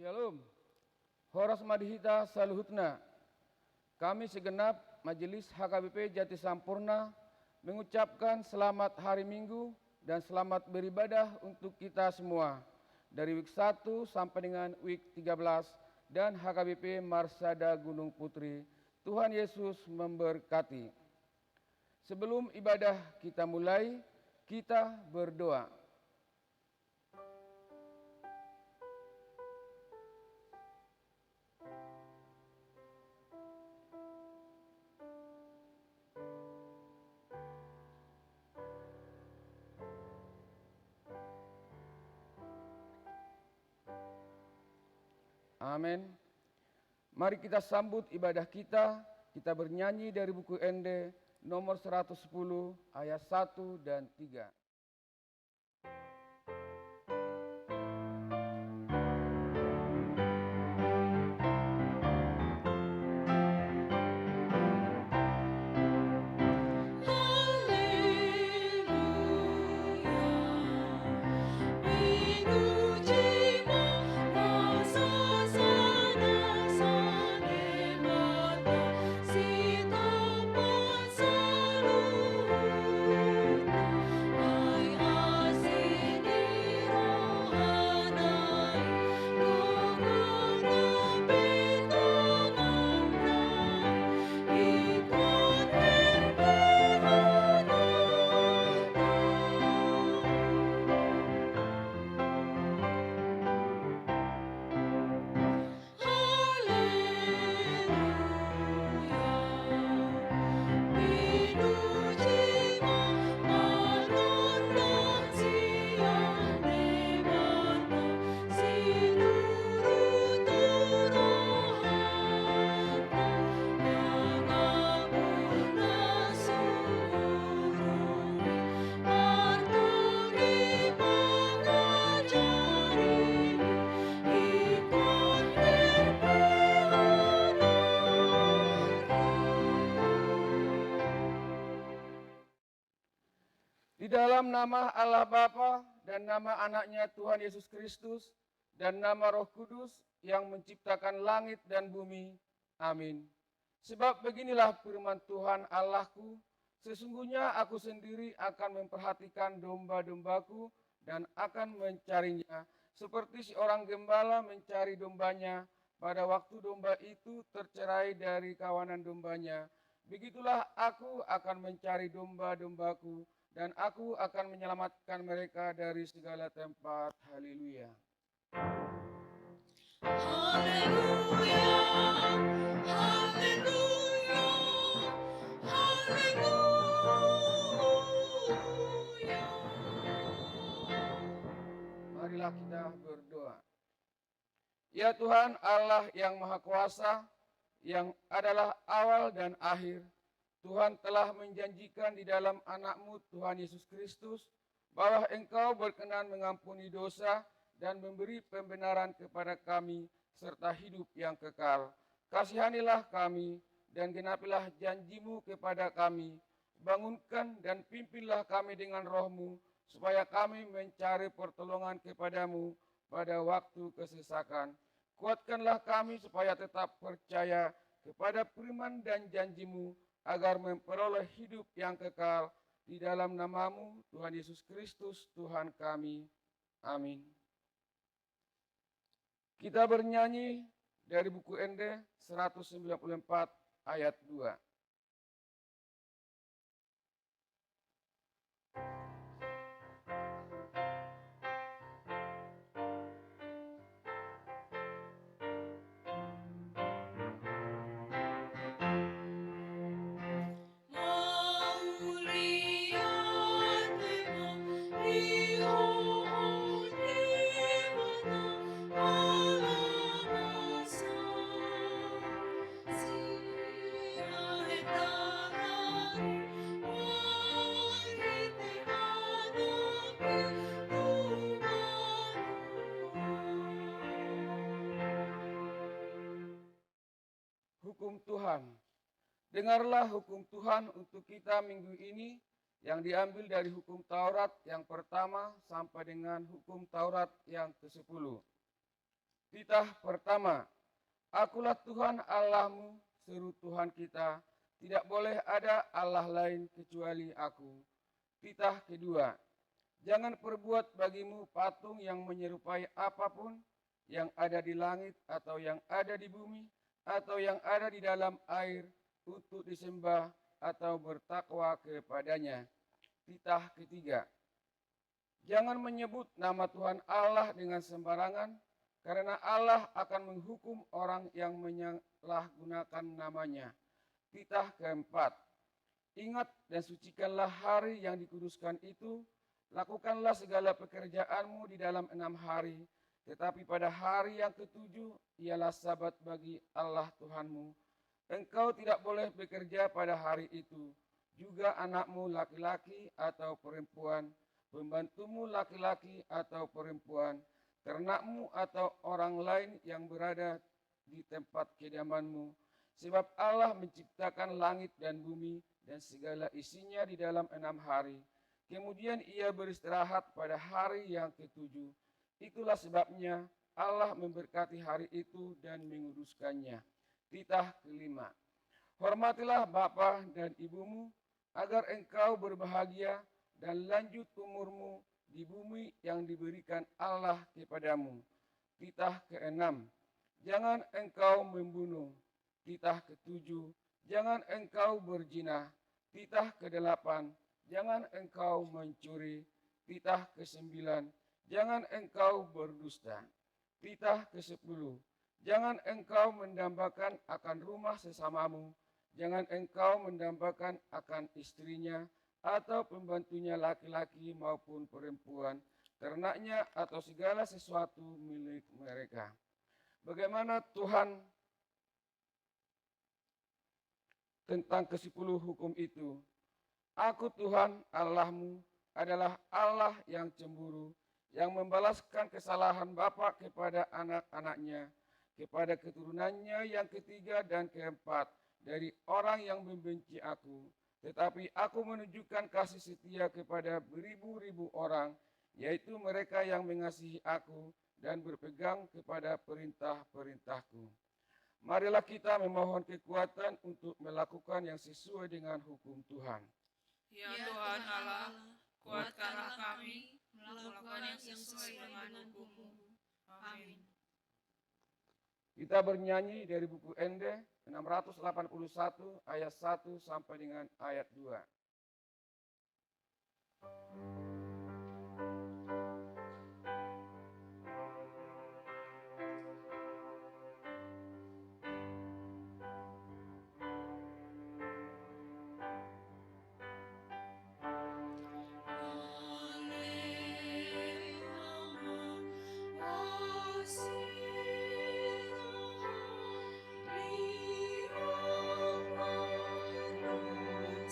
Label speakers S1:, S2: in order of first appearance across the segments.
S1: Shalom. Horas madhita saluhutna. Kami segenap Majelis HKBP Jati Sampurna mengucapkan selamat hari Minggu dan selamat beribadah untuk kita semua. Dari week 1 sampai dengan week 13 dan HKBP Marsada Gunung Putri. Tuhan Yesus memberkati. Sebelum ibadah kita mulai, kita berdoa. Amin. Mari kita sambut ibadah kita. Kita bernyanyi dari buku ND nomor 110 ayat 1 dan 3. Di dalam nama Allah Bapa dan nama anaknya Tuhan Yesus Kristus dan nama Roh Kudus yang menciptakan langit dan bumi. Amin. Sebab beginilah firman Tuhan Allahku, sesungguhnya aku sendiri akan memperhatikan domba-dombaku dan akan mencarinya, seperti seorang gembala mencari dombanya pada waktu domba itu tercerai dari kawanan dombanya. Begitulah aku akan mencari domba-dombaku, dan aku akan menyelamatkan mereka dari segala tempat. Haleluya.
S2: Haleluya, haleluya, haleluya.
S1: Marilah kita berdoa. Ya Tuhan Allah yang Maha Kuasa, yang adalah awal dan akhir, Tuhan telah menjanjikan di dalam anak-Mu Tuhan Yesus Kristus bahwa Engkau berkenan mengampuni dosa dan memberi pembenaran kepada kami serta hidup yang kekal. Kasihanilah kami dan genapilah janji-Mu kepada kami. Bangunkan dan pimpinlah kami dengan Roh-Mu supaya kami mencari pertolongan kepada-Mu pada waktu kesesakan. Kuatkanlah kami supaya tetap percaya kepada firman dan janji-Mu, agar memperoleh hidup yang kekal di dalam nama-Mu, Tuhan Yesus Kristus, Tuhan kami. Amin. Kita bernyanyi dari buku ND 194 ayat 2. Hukum Tuhan. Dengarlah hukum Tuhan untuk kita minggu ini yang diambil dari hukum Taurat yang pertama sampai dengan hukum Taurat yang ke-10. Titah pertama, Akulah Tuhan Allahmu, seru Tuhan kita, tidak boleh ada Allah lain kecuali aku. Titah kedua, jangan perbuat bagimu patung yang menyerupai apapun yang ada di langit atau yang ada di bumi atau yang ada di dalam air untuk disembah atau bertakwa kepadanya. Titah ketiga, jangan menyebut nama Tuhan Allah dengan sembarangan, karena Allah akan menghukum orang yang menyalahgunakan namanya. Titah keempat, ingat dan sucikanlah hari yang dikuduskan itu, lakukanlah segala pekerjaanmu di dalam 6 hari, tetapi pada hari yang ketujuh ialah sabat bagi Allah Tuhanmu. Engkau tidak boleh bekerja pada hari itu, juga anakmu laki-laki atau perempuan, pembantumu laki-laki atau perempuan, ternakmu atau orang lain yang berada di tempat kediamanmu. Sebab Allah menciptakan langit dan bumi dan segala isinya di dalam 6 hari. Kemudian ia beristirahat pada hari yang ketujuh. Itulah sebabnya Allah memberkati hari itu dan menguduskannya. Titah kelima, hormatilah bapa dan ibumu, agar engkau berbahagia dan lanjut umurmu di bumi yang diberikan Allah kepadamu. Titah keenam, jangan engkau membunuh. Titah ketujuh, jangan engkau berzina. Titah kedelapan, jangan engkau mencuri. Titah kesembilan, jangan engkau berdusta. Titah kesepuluh, jangan engkau mendambakan akan rumah sesamamu. Jangan engkau mendambakan akan istrinya atau pembantunya laki-laki maupun perempuan, ternaknya atau segala sesuatu milik mereka. Bagaimana Tuhan tentang ke-10 hukum itu? Aku Tuhan Allahmu adalah Allah yang cemburu, yang membalaskan kesalahan bapa kepada anak-anaknya, kepada keturunannya yang ketiga dan keempat dari orang yang membenci aku. Tetapi aku menunjukkan kasih setia kepada beribu-ribu orang, yaitu mereka yang mengasihi aku dan berpegang kepada perintah-perintahku. Marilah kita memohon kekuatan untuk melakukan yang sesuai dengan hukum Tuhan.
S2: Ya Tuhan Allah, kuatkanlah kami melakukan yang sesuai dengan hukum-Mu. Amin.
S1: Kita bernyanyi dari buku Ende 681 ayat 1 sampai dengan ayat 2.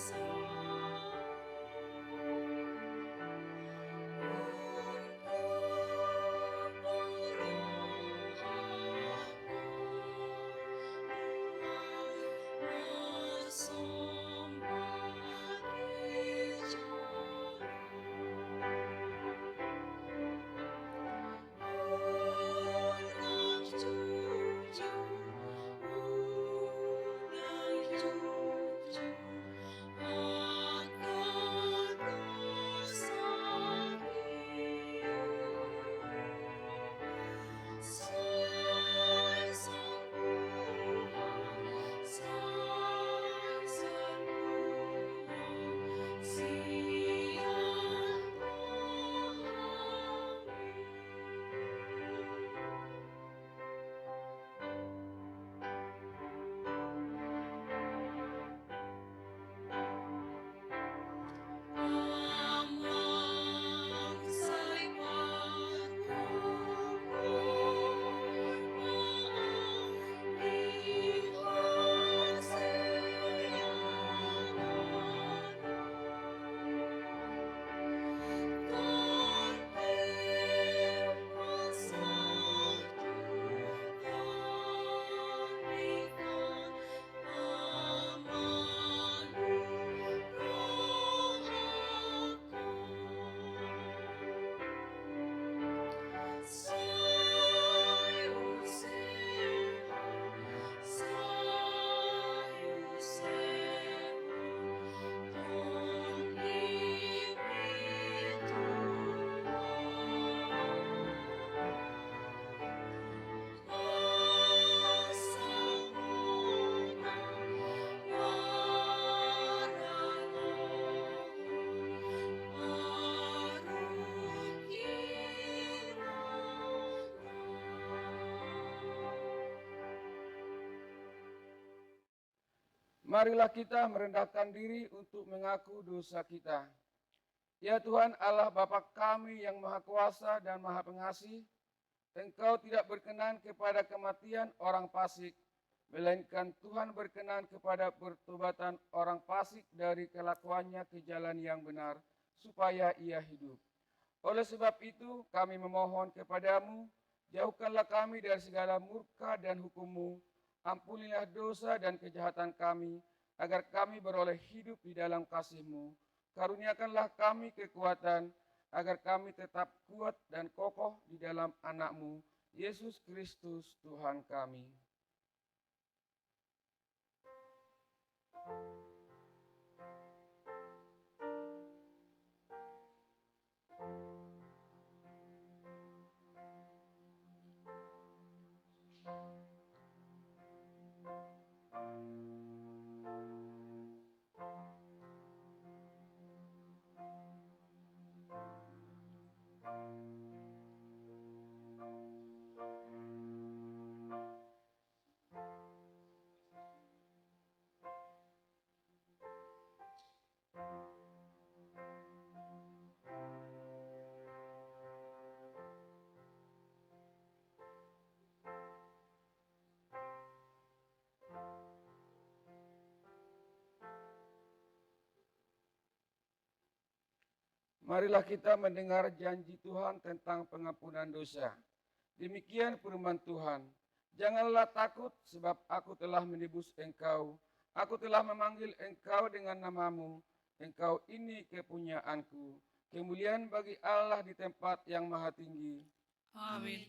S2: Hallelujah.
S1: Marilah kita merendahkan diri untuk mengaku dosa kita. Ya Tuhan Allah Bapa kami yang Maha Kuasa dan Maha Pengasih, Engkau tidak berkenan kepada kematian orang fasik, melainkan Tuhan berkenan kepada pertobatan orang fasik dari kelakuannya ke jalan yang benar, supaya ia hidup. Oleh sebab itu kami memohon kepadamu, jauhkanlah kami dari segala murka dan hukum-Mu, ampunilah dosa dan kejahatan kami, agar kami beroleh hidup di dalam kasih-Mu. Karuniakanlah kami kekuatan, agar kami tetap kuat dan kokoh di dalam anak-Mu, Yesus Kristus Tuhan kami. Marilah kita mendengar janji Tuhan tentang pengampunan dosa. Demikian firman Tuhan. Janganlah takut, sebab aku telah menebus engkau. Aku telah memanggil engkau dengan namamu. Engkau ini kepunyaanku. Kemuliaan bagi Allah di tempat yang maha tinggi.
S2: Amin.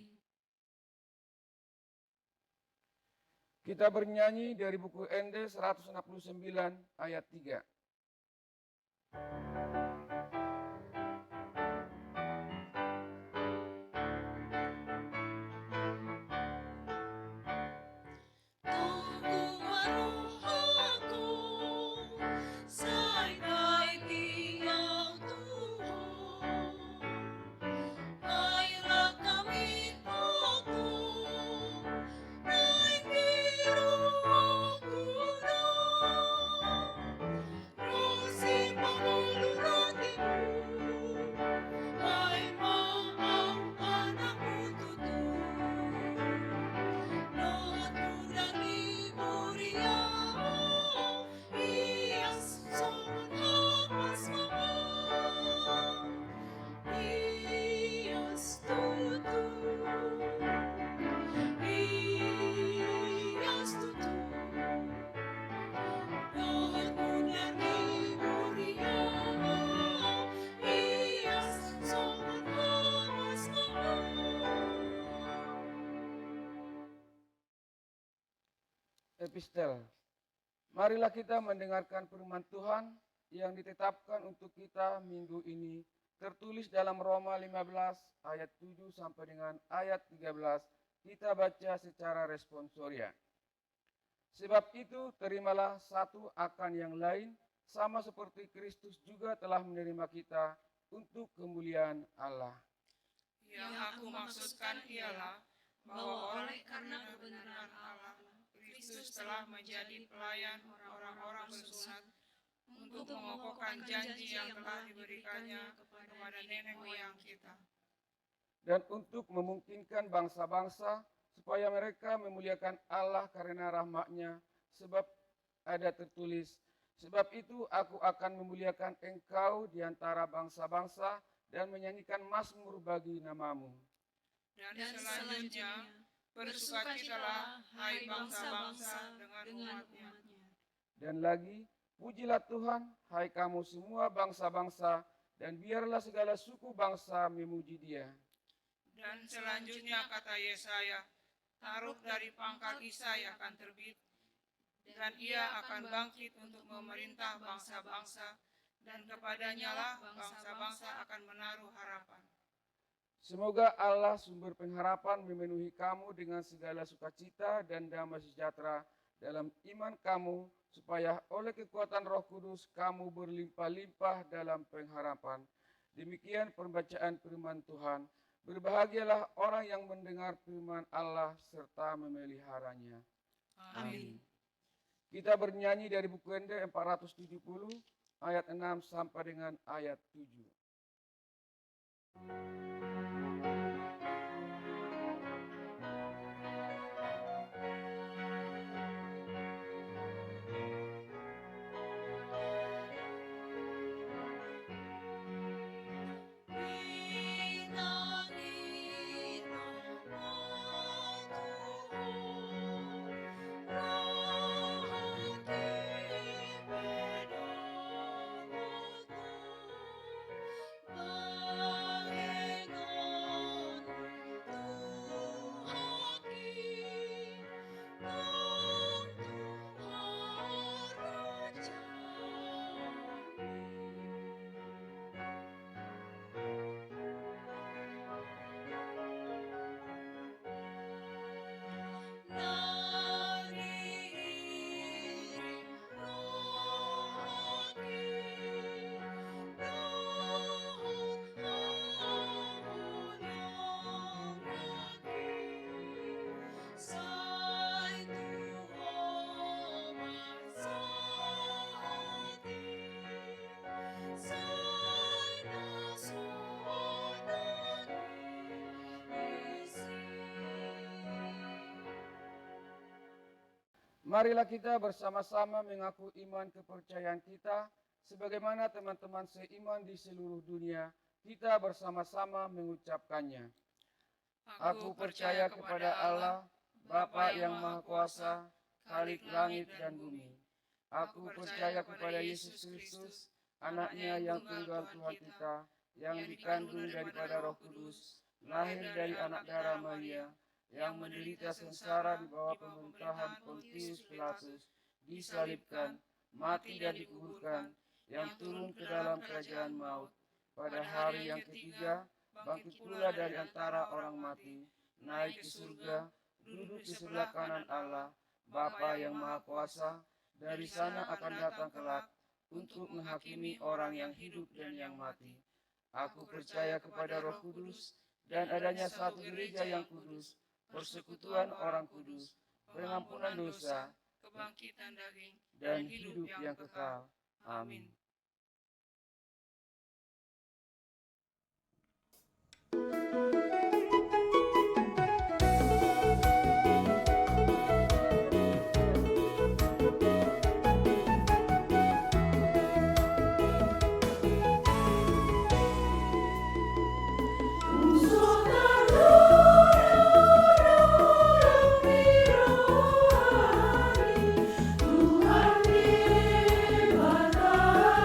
S1: Kita bernyanyi dari buku ND 169 ayat 3. Epistel. Marilah kita mendengarkan firman Tuhan yang ditetapkan untuk kita minggu ini, tertulis dalam Roma 15 ayat 7 sampai dengan ayat 13. Kita baca secara responsoria. Sebab itu terimalah satu akan yang lain, sama seperti Kristus juga telah menerima kita untuk kemuliaan Allah.
S2: Yang aku maksudkan ialah bahwa oleh karena kebenaran Allah, Kristus telah menjadi pelayan orang-orang bersunat untuk mengokohkan janji yang telah diberikannya kepada nenek moyang kita.
S1: Dan untuk memungkinkan bangsa-bangsa supaya mereka memuliakan Allah karena rahmat-Nya, sebab ada tertulis, sebab itu aku akan memuliakan engkau di antara bangsa-bangsa dan menyanyikan mazmur bagi namamu.
S2: Dan selanjutnya, bersukacitalah hai bangsa-bangsa dengan umat-Nya.
S1: Dan lagi, pujilah Tuhan, hai kamu semua bangsa-bangsa, dan biarlah segala suku bangsa memuji Dia.
S2: Dan selanjutnya kata Yesaya, taruh dari pangkal Isai akan terbit, dan ia akan bangkit untuk memerintah bangsa-bangsa, dan kepadanya lah bangsa-bangsa akan menaruh harapan.
S1: Semoga Allah sumber pengharapan memenuhi kamu dengan segala sukacita dan damai sejahtera dalam iman kamu, supaya oleh kekuatan Roh Kudus kamu berlimpah-limpah dalam pengharapan. Demikian pembacaan firman Tuhan. Berbahagialah orang yang mendengar firman Allah serta memeliharanya.
S2: Amin.
S1: Kita bernyanyi dari buku Ende 470 ayat 6 sampai dengan ayat 7. Marilah kita bersama-sama mengaku iman kepercayaan kita, sebagaimana teman-teman seiman di seluruh dunia, kita bersama-sama mengucapkannya. Aku percaya kepada Allah, Bapa yang Maha Kuasa, Khalik langit dan bumi. Aku percaya kepada Yesus Kristus, Anaknya yang tunggal Tuhan kita, yang dikandung daripada Roh Kudus, lahir dari anak darah Maria, yang menderita sengsara di bawah pemerintahan Pontius Pilatus, disalibkan, mati dan dikuburkan, yang turun ke dalam kerajaan maut. Pada hari yang ketiga, bangkit pula dari antara orang mati, naik ke surga, duduk di sebelah kanan Allah, Bapa yang Maha Kuasa. Dari sana akan datang kelak untuk menghakimi orang yang hidup dan yang mati. Aku percaya kepada Roh Kudus dan adanya satu gereja yang kudus, persekutuan orang kudus, pengampunan dosa,
S2: kebangkitan daging,
S1: dan hidup yang kekal. Amin.
S3: Tuhan di mana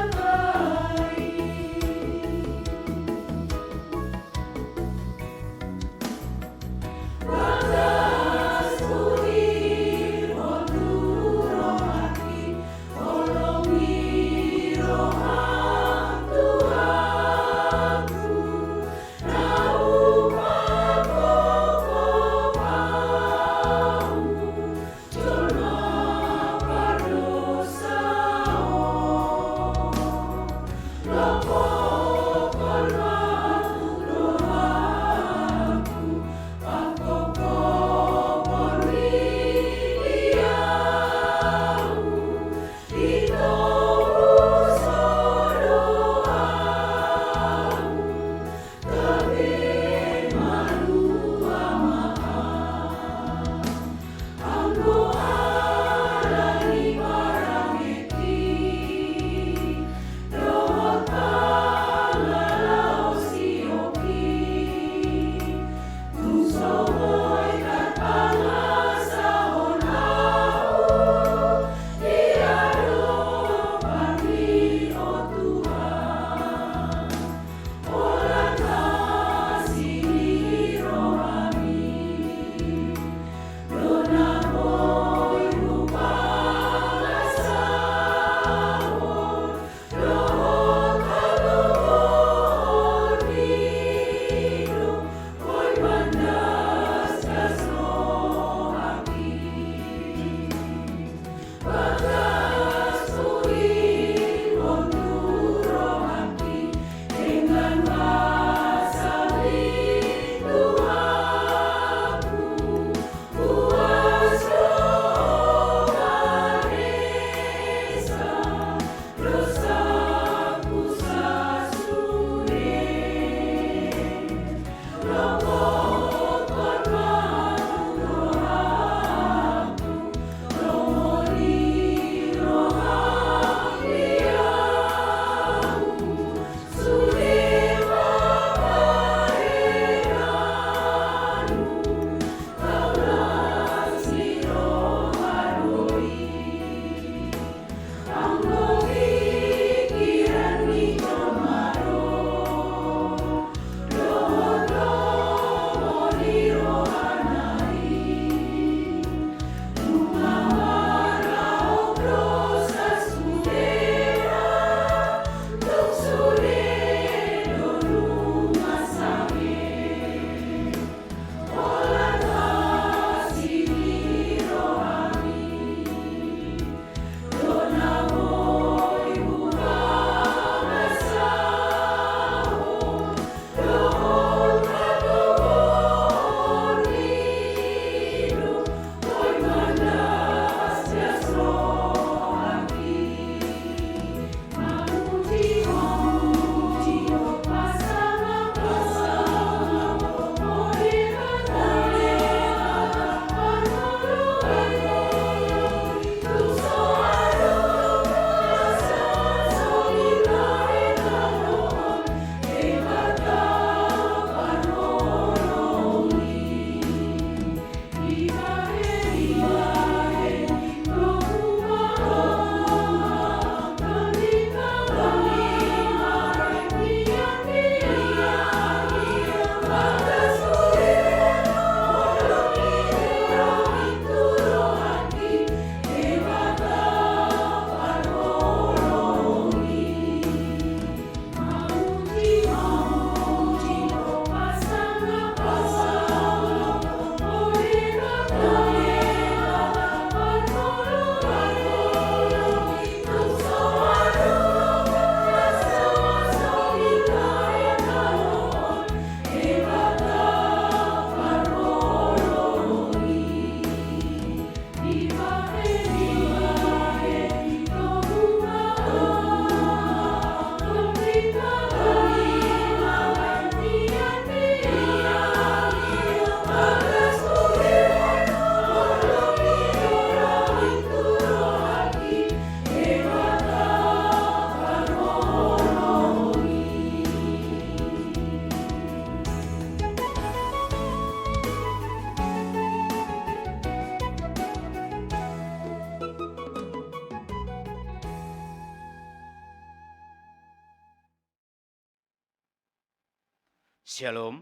S3: Shalom,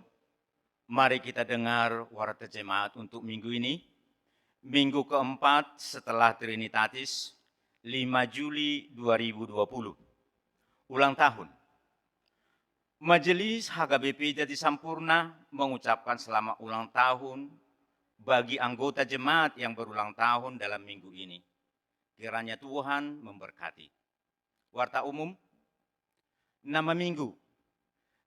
S3: mari kita dengar warta jemaat untuk minggu ini. Minggu keempat setelah Trinitatis, 5 Juli 2020. Ulang tahun. Majelis HKBP Jati Sampurna mengucapkan selamat ulang tahun bagi anggota jemaat yang berulang tahun dalam minggu ini. Kiranya Tuhan memberkati. Warta umum, nama minggu.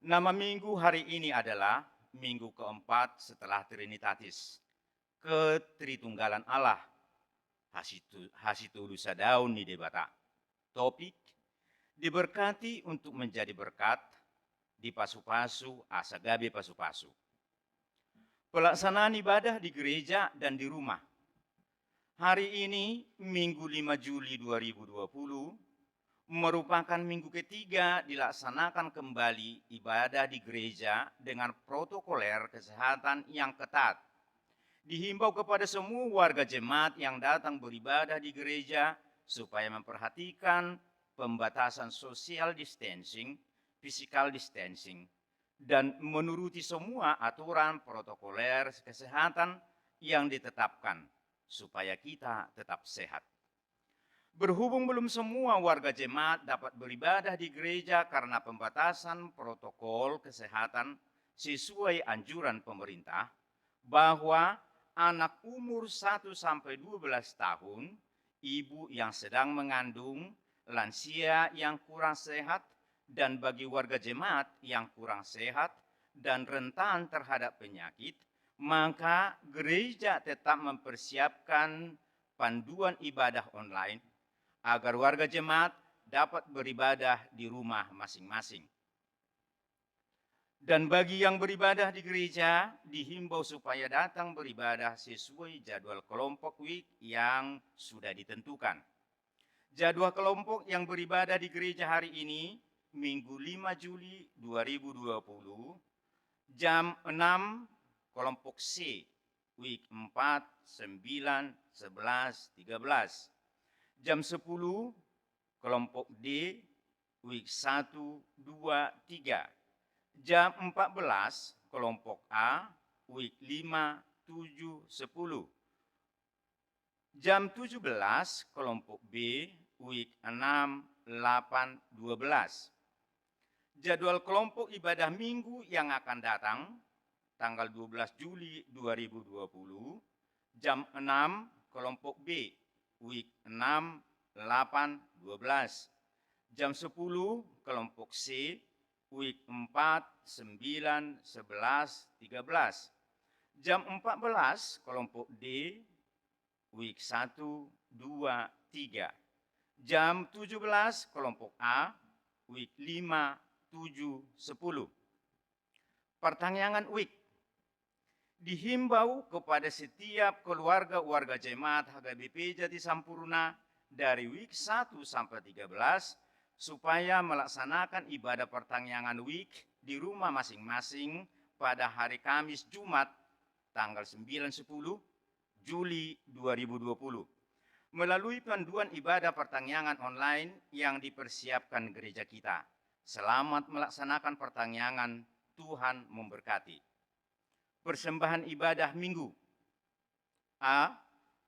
S3: Nama minggu hari ini adalah minggu keempat setelah Trinitatis, Ketritunggalan Allah, Hasitulu Sadaun di Debata. Topik, diberkati untuk menjadi berkat di Pasu-Pasu, Asagabe Pasu-Pasu. Pelaksanaan ibadah di gereja dan di rumah. Hari ini, Minggu 5 Juli 2020, merupakan minggu ketiga dilaksanakan kembali ibadah di gereja dengan protokoler kesehatan yang ketat. Dihimbau kepada semua warga jemaat yang datang beribadah di gereja supaya memperhatikan pembatasan social distancing, physical distancing, dan menuruti semua aturan protokoler kesehatan yang ditetapkan supaya kita tetap sehat. Berhubung belum semua warga jemaat dapat beribadah di gereja karena pembatasan protokol kesehatan sesuai anjuran pemerintah, bahwa anak umur 1-12 tahun, ibu yang sedang mengandung, lansia yang kurang sehat, dan bagi warga jemaat yang kurang sehat dan rentan terhadap penyakit, maka gereja tetap mempersiapkan panduan ibadah online agar warga jemaat dapat beribadah di rumah masing-masing. Dan bagi yang beribadah di gereja, dihimbau supaya datang beribadah sesuai jadwal kelompok week yang sudah ditentukan. Jadwal kelompok yang beribadah di gereja hari ini, Minggu 5 Juli 2020, jam 6, kelompok C, week 4, 9, 11, 13. Jam 10, kelompok D, week 1, 2, 3. Jam 14, kelompok A, week 5, 7, 10. Jam 17, kelompok B, week 6, 8, 12. Jadwal kelompok ibadah minggu yang akan datang, tanggal 12 Juli 2020, jam 6, kelompok B, week 6, 8, 12. Jam 10, kelompok C, week 4, 9, 11, 13. Jam 14, kelompok D, week 1, 2, 3. Jam 17, kelompok A, week 5, 7, 10. Pertanyaan week. Dihimbau kepada setiap keluarga warga jemaat HKBP Jati Sampurna dari week 1 sampai 13 supaya melaksanakan ibadah pertanyaan week di rumah masing-masing pada hari Kamis Jumat tanggal 9-10 Juli 2020 melalui panduan ibadah pertanyaan online yang dipersiapkan gereja kita. Selamat melaksanakan pertanyaan, Tuhan memberkati. Persembahan ibadah minggu. A.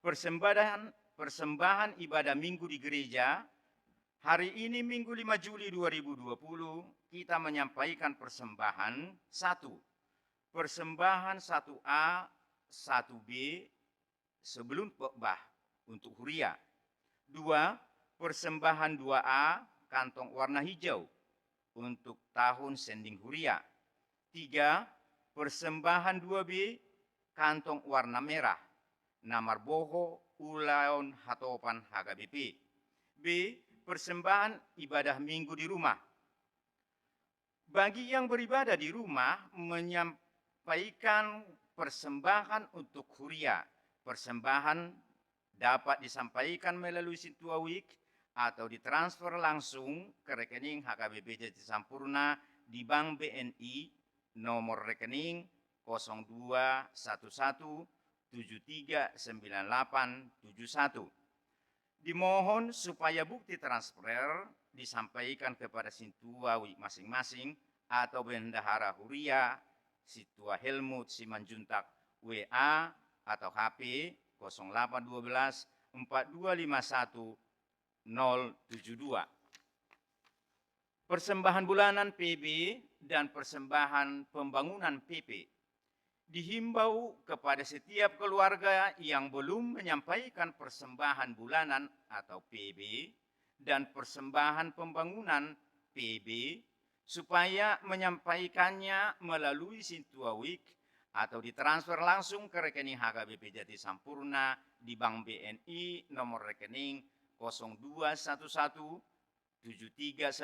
S3: Persembahan ibadah minggu di gereja. Hari ini Minggu 5 Juli 2020 kita menyampaikan persembahan 1. Persembahan 1A, 1B sebelum khotbah untuk huria. 2. Persembahan 2A kantong warna hijau untuk tahun sending huria. 3. Persembahan 2B, kantong warna merah, namar boho ulaun hatopan HKBP. B. Persembahan ibadah minggu di rumah. Bagi yang beribadah di rumah, menyampaikan persembahan untuk huria. Persembahan dapat disampaikan melalui Sintua Week atau ditransfer langsung ke rekening HKBP Jati Sampurna di Bank BNI nomor rekening 0211739871. Dimohon supaya bukti transfer disampaikan kepada Sintua Week masing-masing atau Bendahara Huria Situa Helmut Simanjuntak WA atau HP 0812 4251 072. Persembahan bulanan PB dan persembahan pembangunan PP dihimbau kepada setiap keluarga yang belum menyampaikan persembahan bulanan atau PB dan persembahan pembangunan PB supaya menyampaikannya melalui Situa Week atau ditransfer langsung ke rekening HKBP Jati Sampurna di Bank BNI nomor rekening 0211 739871.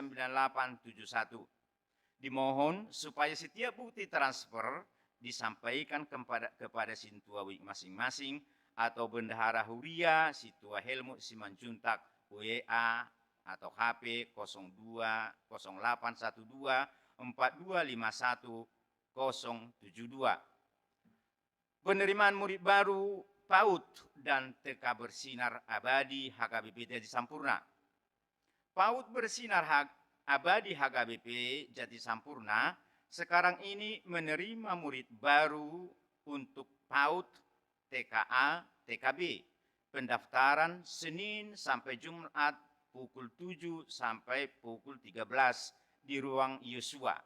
S3: Dimohon supaya setiap bukti transfer disampaikan kepada Situa Week masing-masing atau Bendahara Huria Situa Helmut Simanjuntak WA atau HP 0812 4251 072. Penerimaan murid baru PAUD dan TK Bersinar Abadi HKBP Jati Sampurna. PAUD Bersinar Abadi HKBP Jati Sampurna sekarang ini menerima murid baru untuk PAUD TKA TKB. Pendaftaran Senin sampai Jumat pukul 7 sampai pukul 13 di ruang Yosua.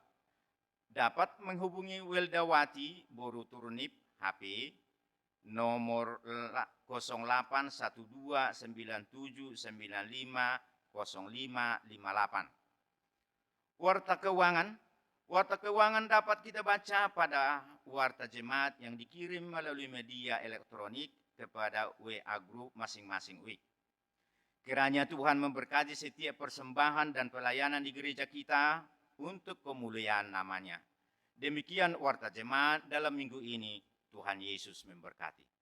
S3: Dapat menghubungi Weldawati Boru Turunip HP nomor 081297950558. Warta keuangan dapat kita baca pada warta jemaat yang dikirim melalui media elektronik kepada WA Group masing-masing week. Kiranya Tuhan memberkati setiap persembahan dan pelayanan di gereja kita untuk kemuliaan namanya. Demikian warta jemaat dalam minggu ini. Tuhan Yesus memberkati.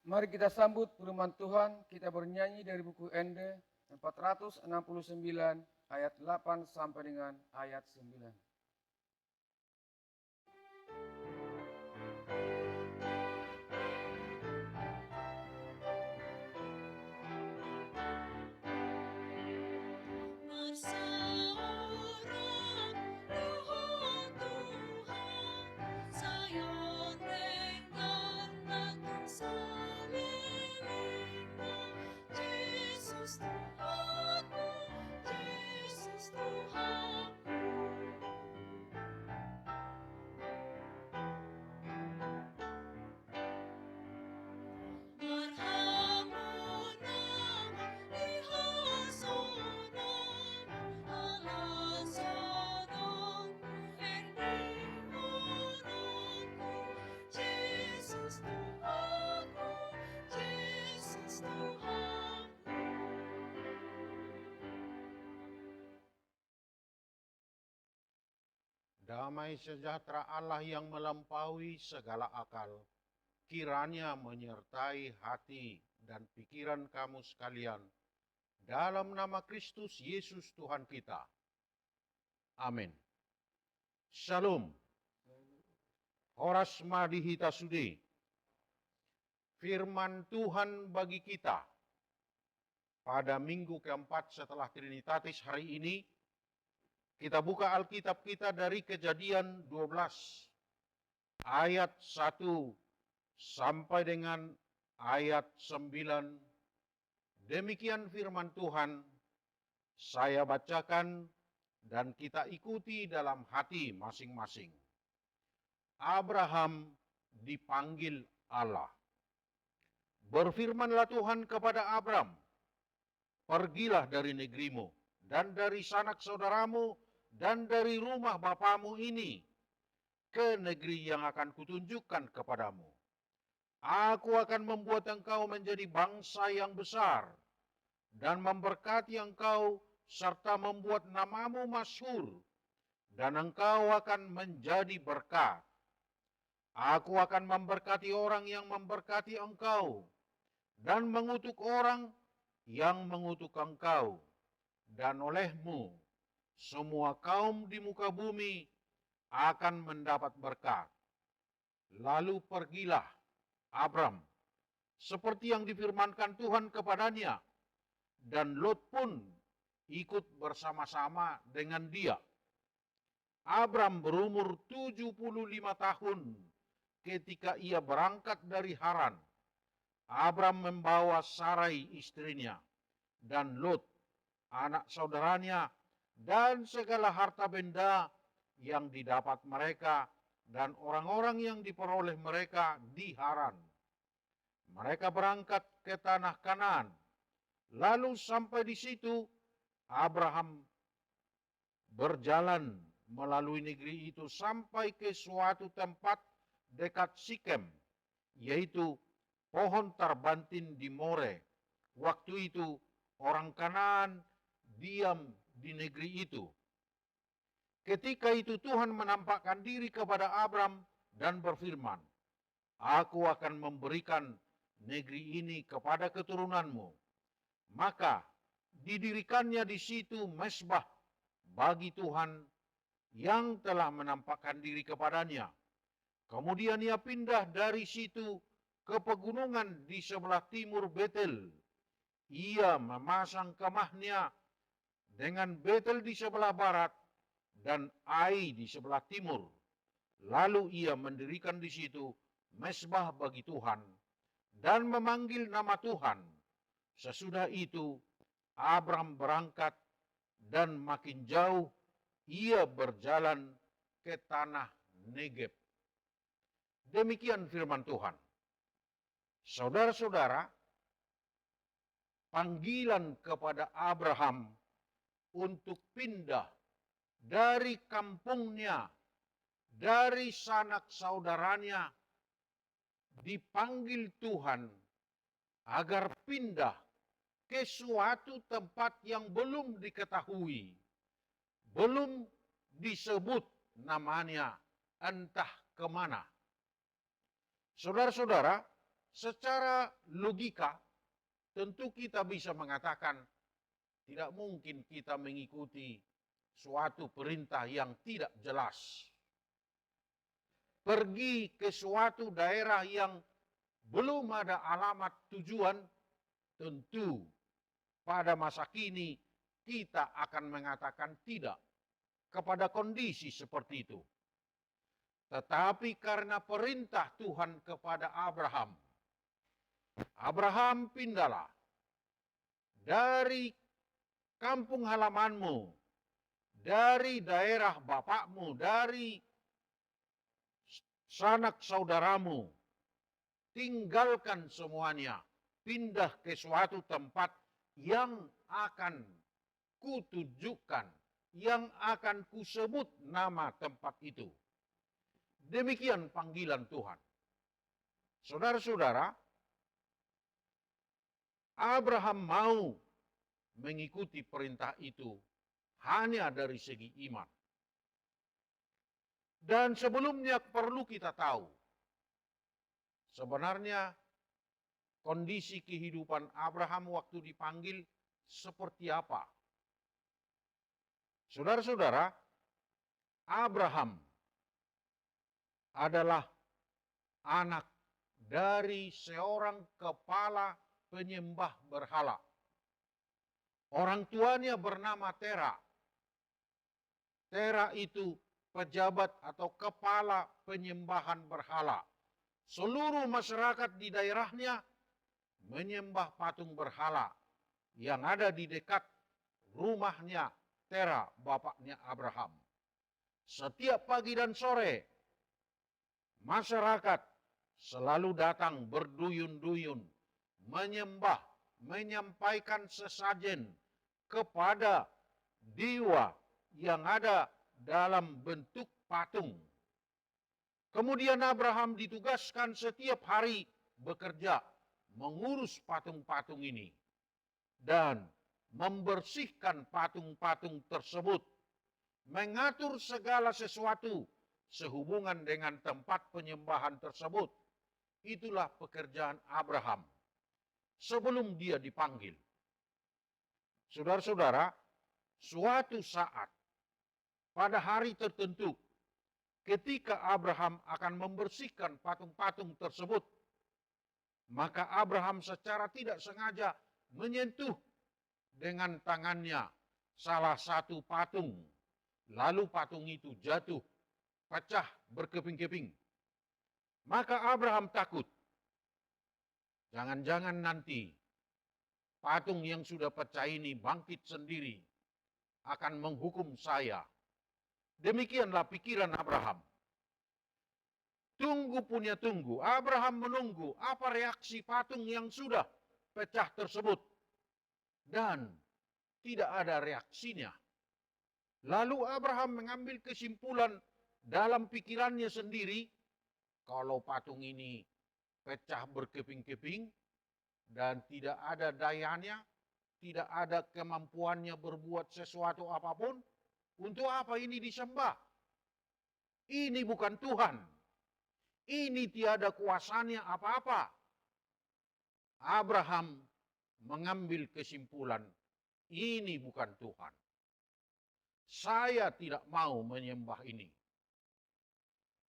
S1: Mari kita sambut firman Tuhan, kita bernyanyi dari buku Ende 469 ayat 8 sampai dengan ayat 9.
S4: Damai sejahtera Allah yang melampaui segala akal, kiranya menyertai hati dan pikiran kamu sekalian, dalam nama Kristus Yesus Tuhan kita. Amin. Shalom. Horas madihita sudi. Firman Tuhan bagi kita pada minggu keempat setelah Trinitatis hari ini. Kita buka Alkitab kita dari Kejadian 12 ayat 1 sampai dengan ayat 9. Demikian firman Tuhan, saya bacakan dan kita ikuti dalam hati masing-masing. Abraham dipanggil Allah. Berfirmanlah Tuhan kepada Abram, pergilah dari negerimu dan dari sanak saudaramu dan dari rumah bapamu ini ke negeri yang akan kutunjukkan kepadamu. Aku akan membuat engkau menjadi bangsa yang besar dan memberkati engkau serta membuat namamu masyhur, dan engkau akan menjadi berkat. Aku akan memberkati orang yang memberkati engkau dan mengutuk orang yang mengutuk engkau, dan olehmu semua kaum di muka bumi akan mendapat berkat. Lalu pergilah Abram seperti yang difirmankan Tuhan kepadanya, dan Lot pun ikut bersama-sama dengan dia. Abram berumur 75 tahun ketika ia berangkat dari Haran. Abram membawa Sarai istrinya dan Lot anak saudaranya dan segala harta benda yang didapat mereka dan orang-orang yang diperoleh mereka di Haran. Mereka berangkat ke tanah Kanaan. Lalu sampai di situ Abraham berjalan melalui negeri itu sampai ke suatu tempat dekat Sikem, yaitu pohon tarbantin di More. Waktu itu orang Kanaan diam di negeri itu. Ketika itu Tuhan menampakkan diri kepada Abram dan berfirman, aku akan memberikan negeri ini kepada keturunanmu. Maka didirikannya di situ mezbah bagi Tuhan yang telah menampakkan diri kepadanya. Kemudian ia pindah dari situ ke pegunungan di sebelah timur Betel. Ia memasang kemahnya dengan Betel di sebelah barat dan Ai di sebelah timur. Lalu ia mendirikan di situ mezbah bagi Tuhan dan memanggil nama Tuhan. Sesudah itu Abram berangkat dan makin jauh ia berjalan ke tanah Negeb. Demikian firman Tuhan. Saudara-saudara, panggilan kepada Abraham untuk pindah dari kampungnya, dari sanak saudaranya, dipanggil Tuhan agar pindah ke suatu tempat yang belum diketahui, belum disebut namanya, entah kemana. Saudara-saudara, secara logika tentu kita bisa mengatakan tidak mungkin kita mengikuti suatu perintah yang tidak jelas. Pergi ke suatu daerah yang belum ada alamat tujuan, tentu pada masa kini kita akan mengatakan tidak kepada kondisi seperti itu. Tetapi karena perintah Tuhan kepada Abraham, Abraham pindahlah dari kampung halamanmu, dari daerah bapakmu, dari sanak saudaramu, tinggalkan semuanya, pindah ke suatu tempat yang akan kutunjukkan, yang akan kusebut nama tempat itu. Demikian panggilan Tuhan. Saudara-saudara, Abraham mau mengikuti perintah itu hanya dari segi iman. Dan sebelumnya perlu kita tahu, sebenarnya kondisi kehidupan Abraham waktu dipanggil seperti apa. Saudara-saudara, Abraham adalah anak dari seorang kepala penyembah berhala. Orang tuanya bernama Tera. Tera itu pejabat atau kepala penyembahan berhala. Seluruh masyarakat di daerahnya menyembah patung berhala yang ada di dekat rumahnya Tera, bapaknya Abraham. Setiap pagi dan sore, masyarakat selalu datang berduyun-duyun, menyembah, menyampaikan sesajen kepada dewa yang ada dalam bentuk patung. Kemudian Abraham ditugaskan setiap hari bekerja mengurus patung-patung ini dan membersihkan patung-patung tersebut, mengatur segala sesuatu sehubungan dengan tempat penyembahan tersebut. Itulah pekerjaan Abraham sebelum dia dipanggil. Saudara-saudara, suatu saat pada hari tertentu ketika Abraham akan membersihkan patung-patung tersebut, maka Abraham secara tidak sengaja menyentuh dengan tangannya salah satu patung. Lalu patung itu jatuh, pecah berkeping-keping. Maka Abraham takut. Jangan-jangan nanti patung yang sudah pecah ini bangkit sendiri, akan menghukum saya. Demikianlah pikiran Abraham. Tunggu punya tunggu. Abraham menunggu apa reaksi patung yang sudah pecah tersebut. Dan tidak ada reaksinya. Lalu Abraham mengambil kesimpulan dalam pikirannya sendiri, kalau patung ini pecah berkeping-keping dan tidak ada dayanya, tidak ada kemampuannya berbuat sesuatu apapun, untuk apa ini disembah? Ini bukan Tuhan. Ini tiada kuasanya apa-apa. Abraham mengambil kesimpulan, ini bukan Tuhan. Saya tidak mau menyembah ini.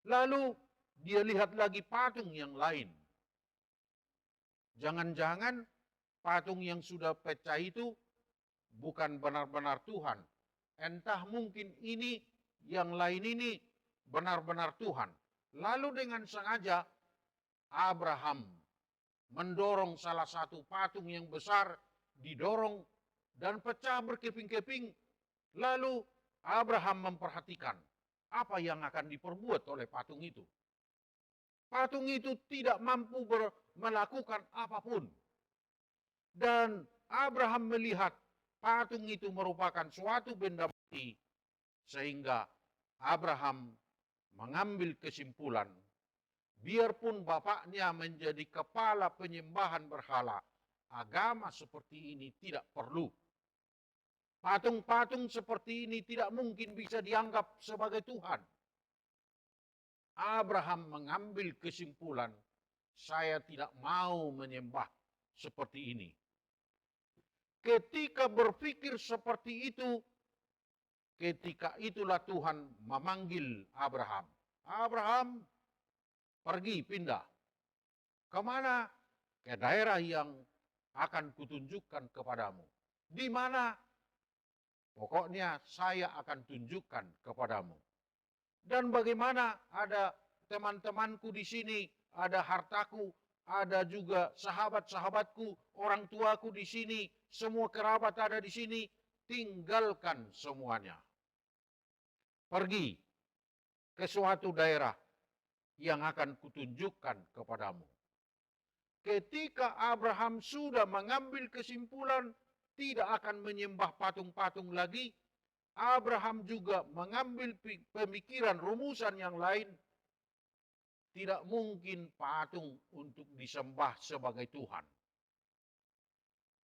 S4: Lalu dia lihat lagi patung yang lain. Jangan-jangan patung yang sudah pecah itu bukan benar-benar Tuhan. Entah mungkin ini, yang lain ini benar-benar Tuhan. Lalu dengan sengaja Abraham mendorong salah satu patung yang besar, didorong dan pecah berkeping-keping. Lalu Abraham memperhatikan apa yang akan diperbuat oleh patung itu. Patung itu tidak mampu melakukan apapun. Dan Abraham melihat patung itu merupakan suatu benda mati, sehingga Abraham mengambil kesimpulan, biarpun bapaknya menjadi kepala penyembahan berhala, agama seperti ini tidak perlu. Patung-patung seperti ini tidak mungkin bisa dianggap sebagai Tuhan. Abraham mengambil kesimpulan, saya tidak mau menyembah seperti ini. Ketika berpikir seperti itu, ketika itulah Tuhan memanggil Abraham. Abraham, pergi, pindah. Kemana? Ke daerah yang akan kutunjukkan kepadamu. Di mana? Pokoknya saya akan tunjukkan kepadamu. Dan bagaimana ada teman-temanku di sini, ada hartaku, ada juga sahabat-sahabatku, orang tuaku di sini, semua kerabat ada di sini, tinggalkan semuanya. Pergi ke suatu daerah yang akan kutunjukkan kepadamu. Ketika Abraham sudah mengambil kesimpulan tidak akan menyembah patung-patung lagi, Abraham juga mengambil pemikiran rumusan yang lain. Tidak mungkin patung untuk disembah sebagai Tuhan.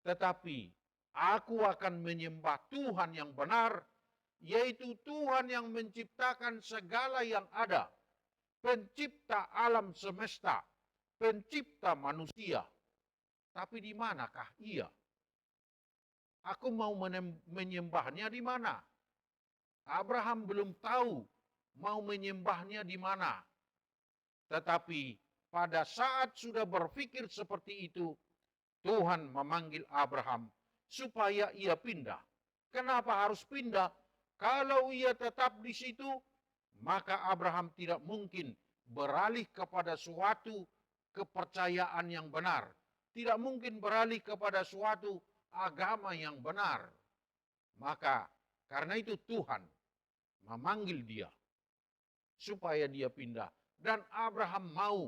S4: Tetapi aku akan menyembah Tuhan yang benar, yaitu Tuhan yang menciptakan segala yang ada, pencipta alam semesta, pencipta manusia. Tapi di manakah ia? Aku mau menyembahnya di mana? Abraham belum tahu mau menyembahnya di mana. Tetapi pada saat sudah berpikir seperti itu, Tuhan memanggil Abraham supaya ia pindah. Kenapa harus pindah? Kalau ia tetap di situ, maka Abraham tidak mungkin beralih kepada suatu kepercayaan yang benar. Tidak mungkin beralih kepada suatu agama yang benar. Maka karena itu Tuhan memanggil dia supaya dia pindah. Dan Abraham mau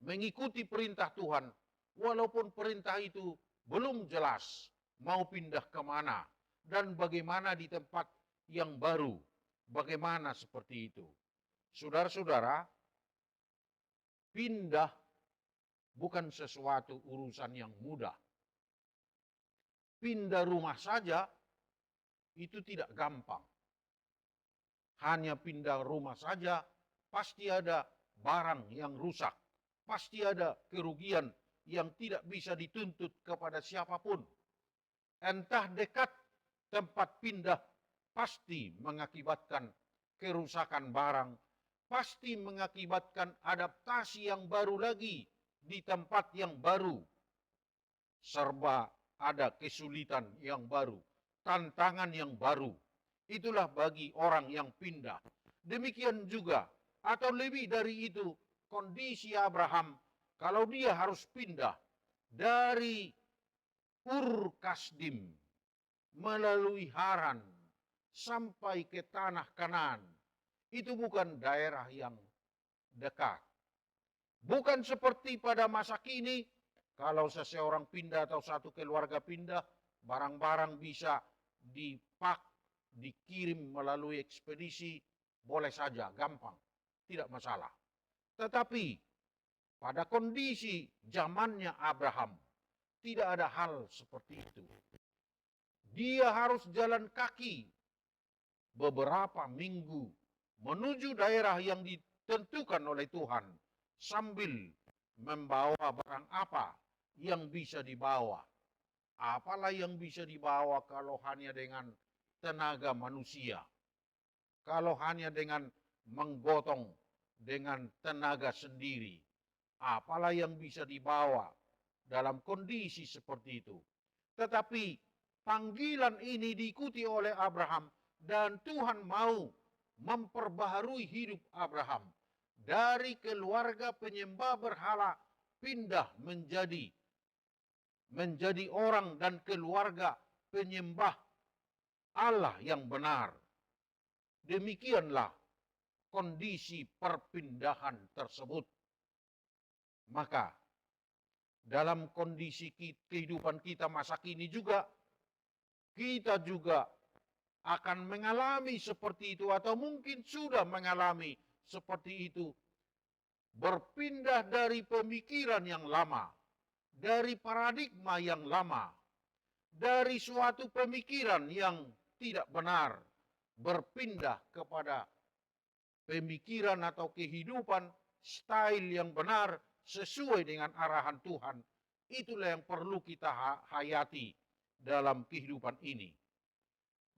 S4: mengikuti perintah Tuhan, walaupun perintah itu belum jelas mau pindah kemana dan bagaimana di tempat yang baru, bagaimana seperti itu. Saudara-saudara, pindah bukan sesuatu urusan yang mudah. Pindah rumah saja itu tidak gampang. Hanya pindah rumah saja, pasti ada barang yang rusak. Pasti ada kerugian yang tidak bisa dituntut kepada siapapun. Entah dekat tempat pindah, pasti mengakibatkan kerusakan barang. Pasti mengakibatkan adaptasi yang baru lagi di tempat yang baru. Serba ada kesulitan yang baru, tantangan yang baru. Itulah bagi orang yang pindah. Demikian juga atau lebih dari itu, kondisi Abraham kalau dia harus pindah dari Ur Kasdim melalui Haran sampai ke tanah Kanaan, itu bukan daerah yang dekat. Bukan seperti pada masa kini, kalau seseorang pindah atau satu keluarga pindah, barang-barang bisa dikirim melalui ekspedisi, boleh saja, gampang. Tidak masalah. Tetapi pada kondisi zamannya Abraham, tidak ada hal seperti itu. Dia harus jalan kaki beberapa minggu menuju daerah yang ditentukan oleh Tuhan, sambil membawa barang apa yang bisa dibawa. Apalah yang bisa dibawa kalau hanya dengan tenaga manusia. Kalau hanya dengan menggotong dengan tenaga sendiri, apalah yang bisa dibawa dalam kondisi seperti itu. Tetapi panggilan ini diikuti oleh Abraham dan Tuhan mau memperbaharui hidup Abraham dari keluarga penyembah berhala pindah menjadi orang dan keluarga penyembah Allah yang benar. Demikianlah kondisi perpindahan tersebut. Maka dalam kondisi kehidupan kita masa kini juga, kita juga akan mengalami seperti itu atau mungkin sudah mengalami seperti itu. Berpindah dari pemikiran yang lama, dari paradigma yang lama, dari suatu pemikiran yang tidak benar, berpindah kepada pemikiran atau kehidupan style yang benar, sesuai dengan arahan Tuhan. Itulah yang perlu kita hayati dalam kehidupan ini.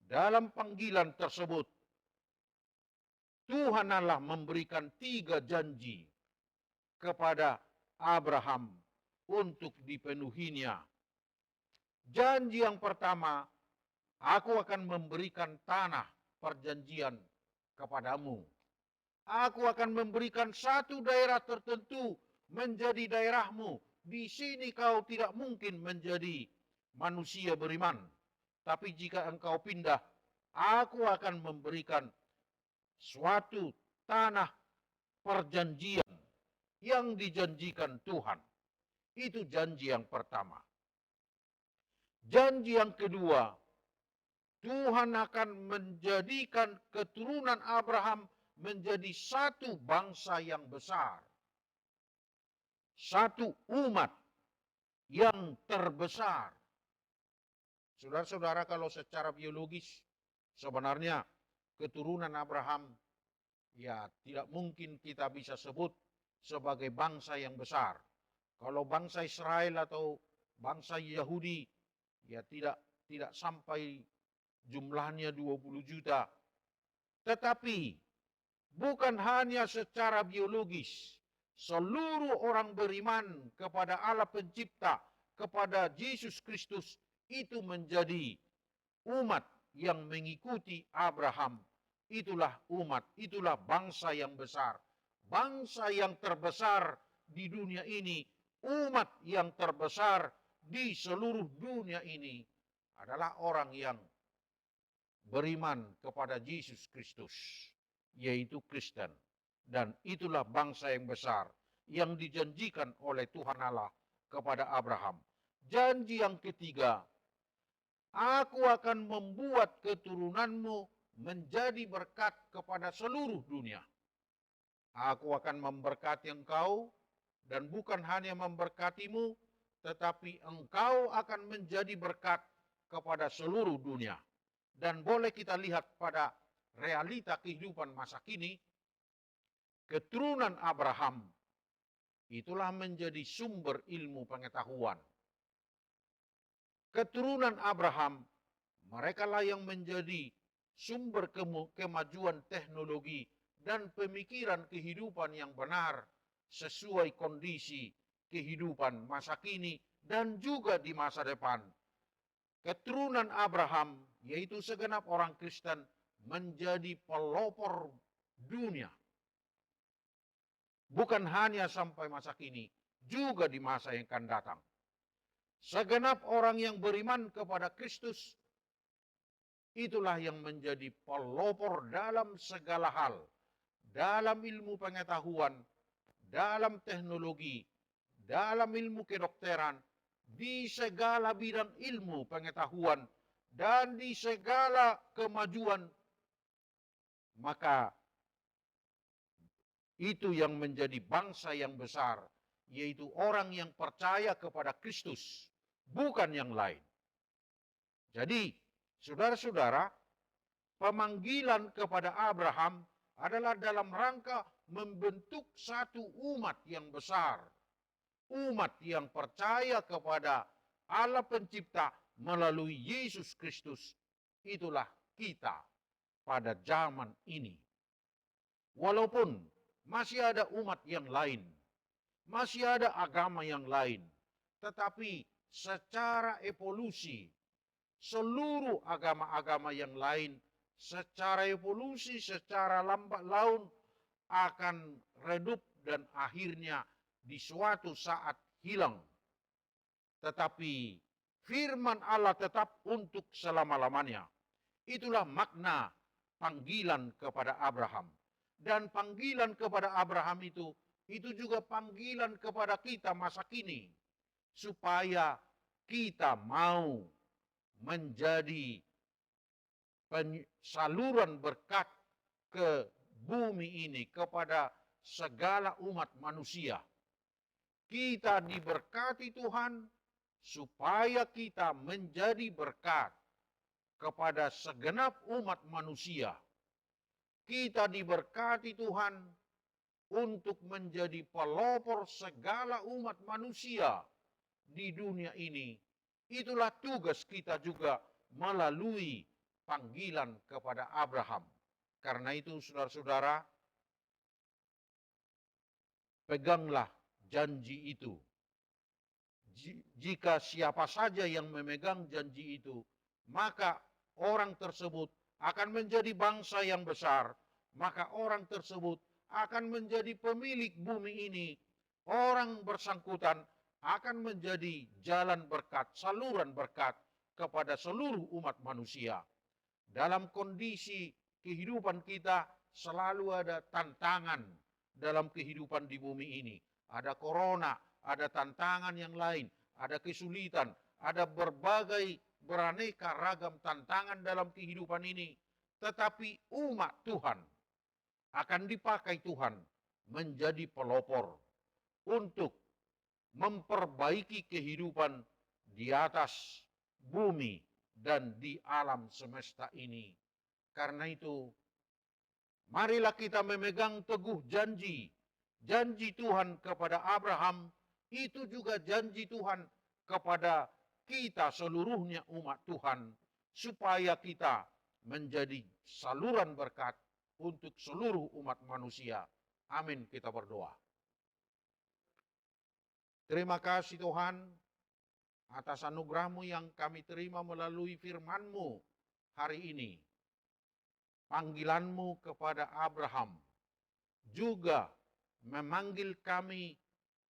S4: Dalam panggilan tersebut, Tuhan Allah memberikan 3 janji kepada Abraham untuk dipenuhinya. Janji yang pertama, aku akan memberikan tanah perjanjian kepadamu. Aku akan memberikan satu daerah tertentu menjadi daerahmu. Di sini kau tidak mungkin menjadi manusia beriman. Tapi jika engkau pindah, aku akan memberikan suatu tanah perjanjian yang dijanjikan Tuhan. Itu janji yang pertama. Janji yang kedua, Tuhan akan menjadikan keturunan Abraham menjadi satu bangsa yang besar. Satu umat yang terbesar. Saudara-saudara, kalau secara biologis sebenarnya keturunan Abraham ya tidak mungkin kita bisa sebut sebagai bangsa yang besar. Kalau bangsa Israel atau bangsa Yahudi ya tidak sampai jumlahnya 20 juta. Tetapi bukan hanya secara biologis, seluruh orang beriman kepada Allah Pencipta, kepada Yesus Kristus, itu menjadi umat yang mengikuti Abraham. Itulah umat, itulah bangsa yang besar. Bangsa yang terbesar di dunia ini, umat yang terbesar di seluruh dunia ini adalah orang yang beriman kepada Yesus Kristus, yaitu Kristen. Dan itulah bangsa yang besar yang dijanjikan oleh Tuhan Allah kepada Abraham. Janji yang ketiga, aku akan membuat keturunanmu menjadi berkat kepada seluruh dunia. Aku akan memberkati engkau, dan bukan hanya memberkatimu, tetapi engkau akan menjadi berkat kepada seluruh dunia. Dan boleh kita lihat pada realita kehidupan masa kini, keturunan Abraham itulah menjadi sumber ilmu pengetahuan. Keturunan Abraham, merekalah yang menjadi sumber kemajuan teknologi dan pemikiran kehidupan yang benar sesuai kondisi kehidupan masa kini dan juga di masa depan. Keturunan Abraham, yaitu segenap orang Kristen, menjadi pelopor dunia. Bukan hanya sampai masa kini, juga di masa yang akan datang. Segenap orang yang beriman kepada Kristus, itulah yang menjadi pelopor dalam segala hal. Dalam ilmu pengetahuan, dalam teknologi, dalam ilmu kedokteran, di segala bidang ilmu pengetahuan, dan di segala kemajuan, maka itu yang menjadi bangsa yang besar, yaitu orang yang percaya kepada Kristus, bukan yang lain. Jadi, saudara-saudara, pemanggilan kepada Abraham adalah dalam rangka membentuk satu umat yang besar. Umat yang percaya kepada Allah Pencipta melalui Yesus Kristus. Itulah kita pada zaman ini. Walaupun masih ada umat yang lain, masih ada agama yang lain, tetapi secara evolusi, seluruh agama-agama yang lain secara evolusi, secara lambat laun akan redup dan akhirnya di suatu saat hilang. Tetapi firman Allah tetap untuk selama-lamanya. Itulah makna panggilan kepada Abraham. Dan panggilan kepada Abraham itu juga panggilan kepada kita masa kini. Supaya kita mau menjadi saluran berkat ke bumi ini kepada segala umat manusia. Kita diberkati Tuhan supaya kita menjadi berkat kepada segenap umat manusia. Kita diberkati Tuhan untuk menjadi pelopor segala umat manusia di dunia ini. Itulah tugas kita juga melalui panggilan kepada Abraham. Karena itu saudara-saudara, peganglah janji itu. Jika siapa saja yang memegang janji itu, maka orang tersebut akan menjadi bangsa yang besar, maka orang tersebut akan menjadi pemilik bumi ini. Orang bersangkutan akan menjadi jalan berkat, saluran berkat kepada seluruh umat manusia. Dalam kondisi kehidupan kita selalu ada tantangan dalam kehidupan di bumi ini. Ada corona, ada tantangan yang lain, ada kesulitan, ada berbagai beraneka ragam tantangan dalam kehidupan ini. Tetapi umat Tuhan akan dipakai Tuhan menjadi pelopor untuk memperbaiki kehidupan di atas bumi dan di alam semesta ini. Karena itu, marilah kita memegang teguh janji. Janji Tuhan kepada Abraham, itu juga janji Tuhan kepada kita seluruhnya umat Tuhan, supaya kita menjadi saluran berkat untuk seluruh umat manusia. Amin, kita berdoa. Terima kasih Tuhan atas anugerah-Mu yang kami terima melalui firman-Mu hari ini. Panggilan-Mu kepada Abraham juga memanggil kami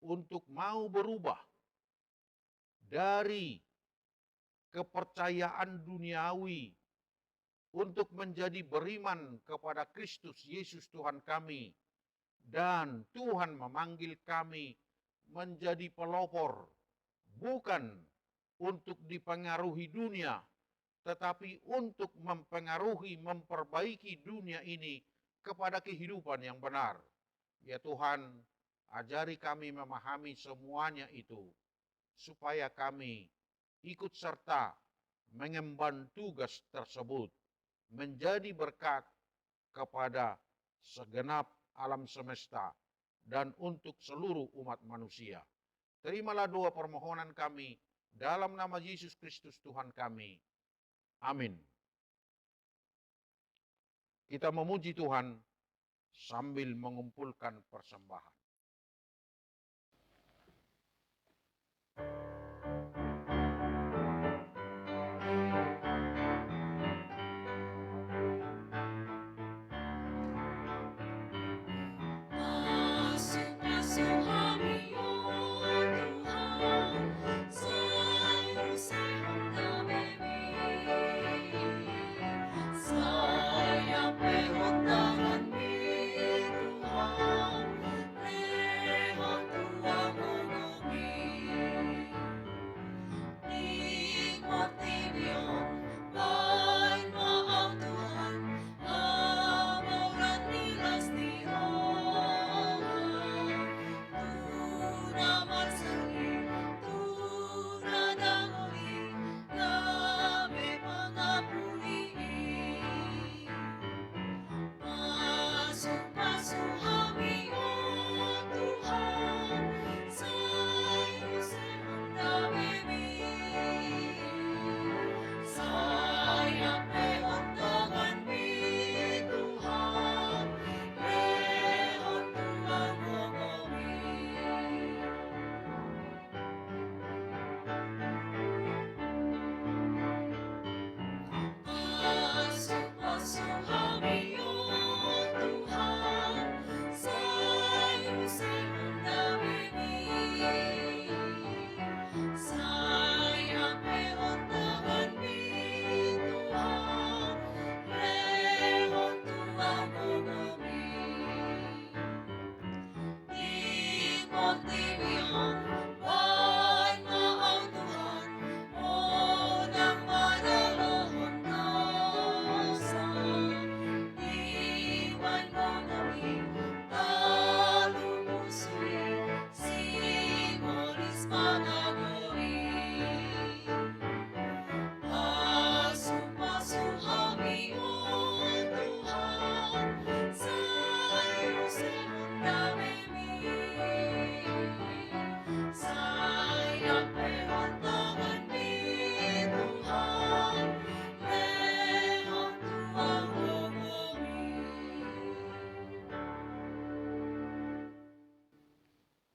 S4: untuk mau berubah dari kepercayaan duniawi untuk menjadi beriman kepada Kristus Yesus Tuhan kami. Dan Tuhan memanggil kami menjadi pelopor, bukan untuk dipengaruhi dunia, tetapi untuk mempengaruhi, memperbaiki dunia ini kepada kehidupan yang benar. Ya Tuhan, ajari kami memahami semuanya itu, supaya kami ikut serta mengemban tugas tersebut, menjadi berkat kepada segenap alam semesta dan untuk seluruh umat manusia. Terimalah doa permohonan kami dalam nama Yesus Kristus Tuhan kami. Amin. Kita memuji Tuhan sambil mengumpulkan persembahan.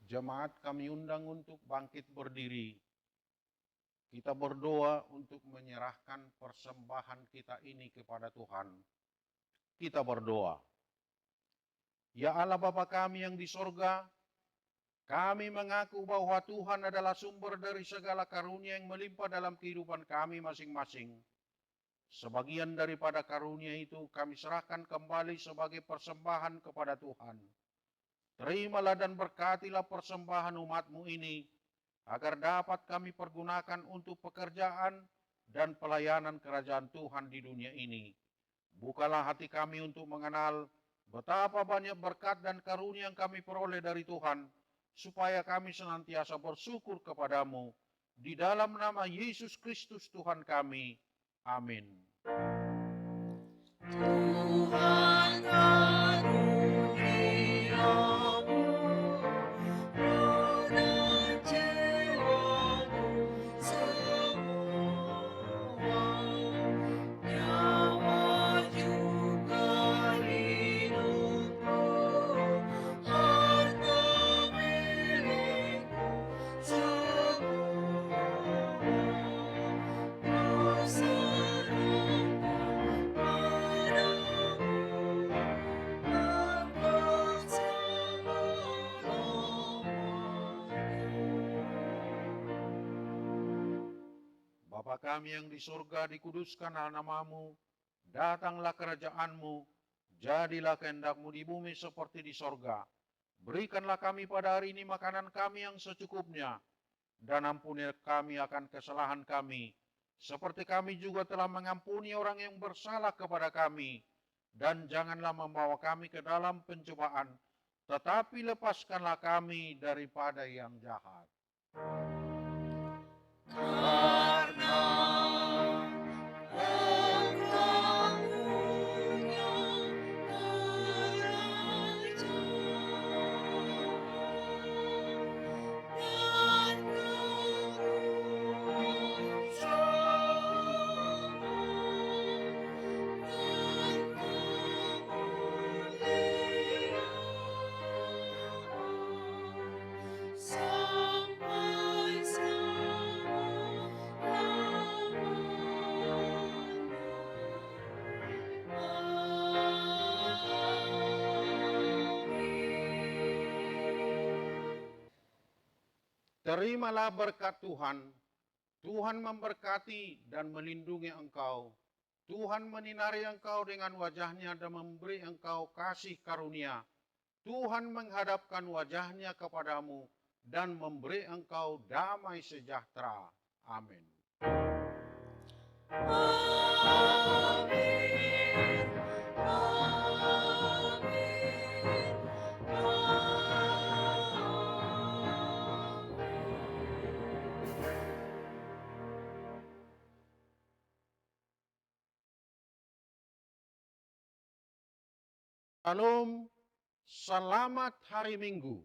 S4: Jemaat kami undang untuk bangkit berdiri. Kita berdoa untuk menyerahkan persembahan kita ini kepada Tuhan. Kita berdoa. Ya Allah Bapa kami yang di sorga, kami mengaku bahwa Tuhan adalah sumber dari segala karunia yang melimpah dalam kehidupan kami masing-masing. Sebagian daripada karunia itu kami serahkan kembali sebagai persembahan kepada Tuhan. Terimalah dan berkatilah persembahan umat-Mu ini, agar dapat kami pergunakan untuk pekerjaan dan pelayanan kerajaan Tuhan di dunia ini. Bukalah hati kami untuk mengenal betapa banyak berkat dan karunia yang kami peroleh dari Tuhan, supaya kami senantiasa bersyukur kepadamu. Di dalam nama Yesus Kristus Tuhan kami. Amin.
S2: Tuhan karuniamu, roda jiwaku semua, nyawa juga hidupku, harta milikku semua,
S4: Bapa kami yang di surga, dikuduskanlah namamu, datanglah kerajaanmu, jadilah kehendak-Mu di bumi seperti di sorga. Berikanlah kami pada hari ini makanan kami yang secukupnya, dan ampuni kami akan kesalahan kami, seperti kami juga telah mengampuni orang yang bersalah kepada kami. Dan janganlah membawa kami ke dalam pencobaan, tetapi lepaskanlah kami daripada yang jahat.
S2: karena Engkau punya kerajaan dan kemuliaan sampai
S4: Terimalah berkat Tuhan. Tuhan memberkati dan melindungi engkau. Tuhan menyinari engkau dengan wajah-Nya dan memberi engkau kasih karunia. Tuhan menghadapkan wajah-Nya kepadamu dan memberi engkau damai sejahtera. Amin.
S2: Amin, amin,
S4: Shalom, selamat hari Minggu.